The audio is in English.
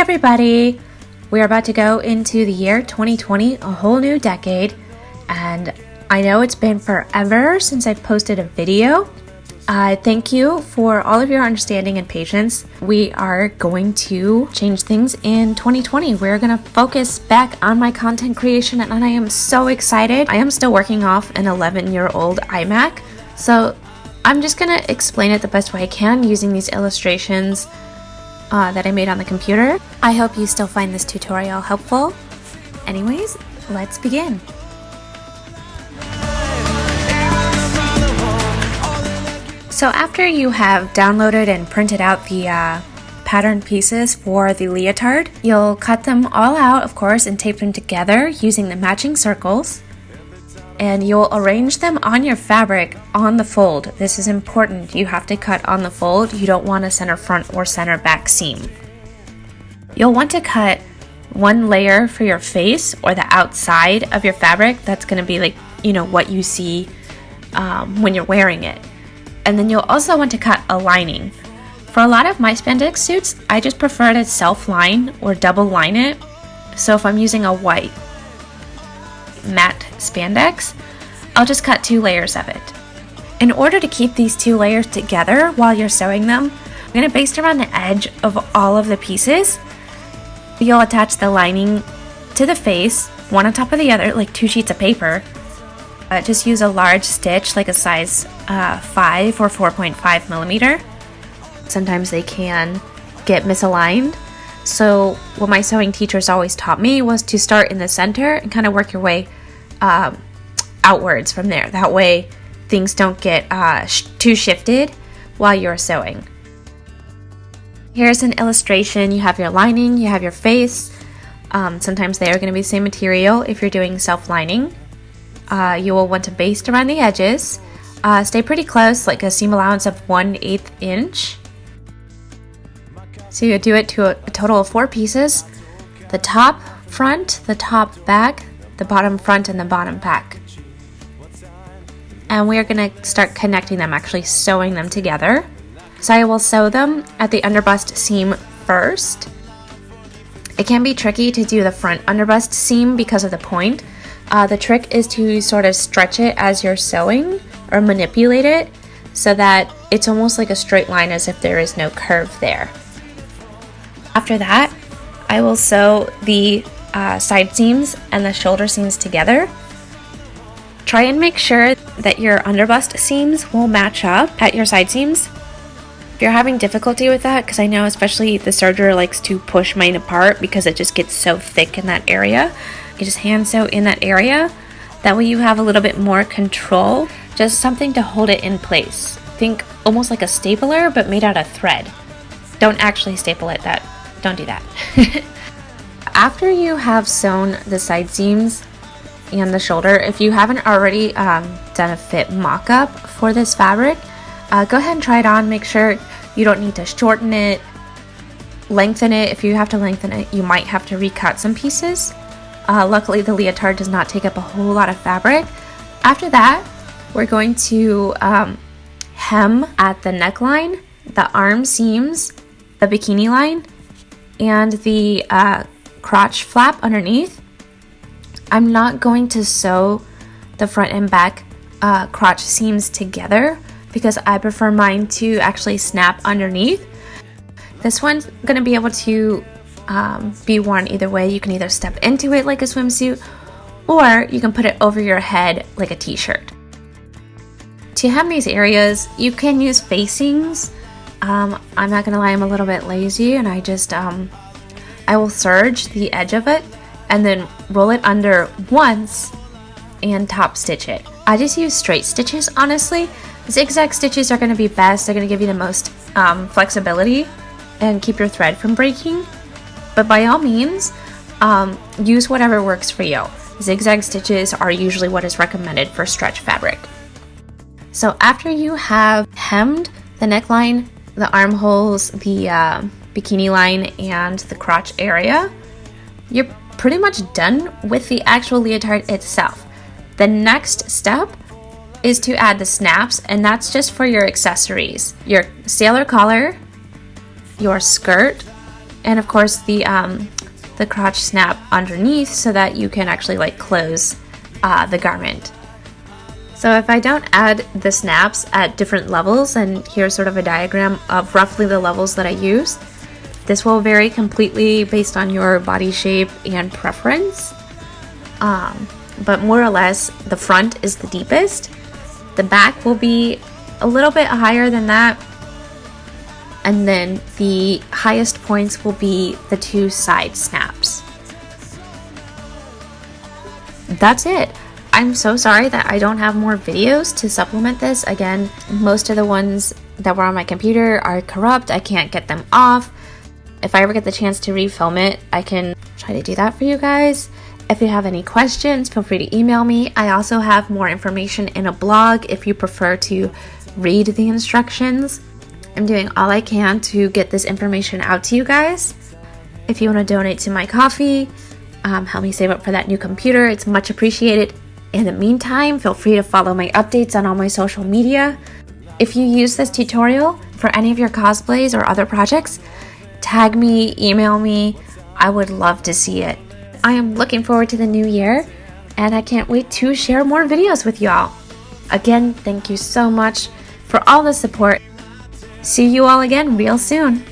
everybody! We're about to go into the year 2020, a whole new decade, and I know it's been forever since I've posted a video. Thank you for all of your understanding and patience. We are going to change things in 2020. We're going to focus back on my content creation, and I am so excited. I am still working off an 11-year-old iMac, so I'm just going to explain it the best way I can using these illustrations that I made on the computer. I hope you still find this tutorial helpful. Anyways, let's begin. So after you have downloaded and printed out the pattern pieces for the leotard, you'll cut them all out, of course, and tape them together using the matching circles. And you'll arrange them on your fabric on the fold. This is important. You have to cut on the fold. You don't want a center front or center back seam. You'll want to cut one layer for your face or the outside of your fabric. That's going to be like, what you see when you're wearing it. And then you'll also want to cut a lining. For a lot of my spandex suits, I just prefer to self-line or double line it. So if I'm using a white matte spandex, I'll just cut 2 layers of it. In order to keep these 2 layers together while you're sewing them, I'm going to baste around the edge of all of the pieces. You'll attach the lining to the face, one on top of the other, like 2 sheets of paper. Just use a large stitch, like a size 5 or 4.5 millimeter. Sometimes they can get misaligned. So what my sewing teachers always taught me was to start in the center and kind of work your way outwards from there. That way things don't get too shifted while you're sewing. Here's an illustration. You have your lining, you have your face. Sometimes they are going to be the same material if you're doing self-lining. You will want to baste around the edges. Stay pretty close, like a seam allowance of 1/8 inch. So you do it to a total of 4 pieces. The top front, the top back, the bottom front, and the bottom back. And we are going to start connecting them, actually sewing them together. So I will sew them at the underbust seam first. It can be tricky to do the front underbust seam because of the point. The trick is to sort of stretch it as you're sewing or manipulate it so that it's almost like a straight line as if there is no curve there. After that, I will sew the side seams and the shoulder seams together. Try and make sure that your underbust seams will match up at your side seams. If you're having difficulty with that, because I know especially the serger likes to push mine apart because it just gets so thick in that area, you just hand sew in that area. That way you have a little bit more control, just something to hold it in place. Think almost like a stapler, but made out of thread. Don't actually staple it, don't do that. After you have sewn the side seams and the shoulder, if you haven't already done a fit mock-up for this fabric, go ahead and try it on. Make sure you don't need to shorten it, lengthen it. If you have to lengthen it, you might have to recut some pieces. Luckily, the leotard does not take up a whole lot of fabric. After that, we're going to hem at the neckline, the arm seams, the bikini line, and the crotch flap underneath. I'm not going to sew the front and back crotch seams together because I prefer mine to actually snap underneath. This one's going to be able to be worn either way. You can either step into it like a swimsuit, or you can put it over your head like a t-shirt. To hem these areas, you can use facings. I'm not gonna lie, I'm a little bit lazy, and I just I will serge the edge of it and then roll it under once and top stitch it. I just use straight stitches, honestly. Zigzag stitches are going to be best. They're going to give you the most flexibility and keep your thread from breaking. But by all means, use whatever works for you. Zigzag stitches are usually what is recommended for stretch fabric. So after you have hemmed the neckline, the armholes, the bikini line, and the crotch area, you're pretty much done with the actual leotard itself. The next step is to add the snaps, and that's just for your accessories. Your sailor collar, your skirt, and of course the crotch snap underneath so that you can actually like close the garment. So if I don't add the snaps at different levels, and here's sort of a diagram of roughly the levels that I use, this will vary completely based on your body shape and preference. But more or less, the front is the deepest. The back will be a little bit higher than that. And then the highest points will be the 2 side snaps. That's it. I'm so sorry that I don't have more videos to supplement this. Again, most of the ones that were on my computer are corrupt. I can't get them off. If I ever get the chance to refilm it, I can try to do that for you guys. If you have any questions, feel free to email me. I also have more information in a blog if you prefer to read the instructions. I'm doing all I can to get this information out to you guys. If you want to donate to my coffee, help me save up for that new computer, it's much appreciated. In the meantime, feel free to follow my updates on all my social media. If you use this tutorial for any of your cosplays or other projects, tag me, email me. I would love to see it. I am looking forward to the new year, and I can't wait to share more videos with y'all. Again, thank you so much for all the support. See you all again real soon.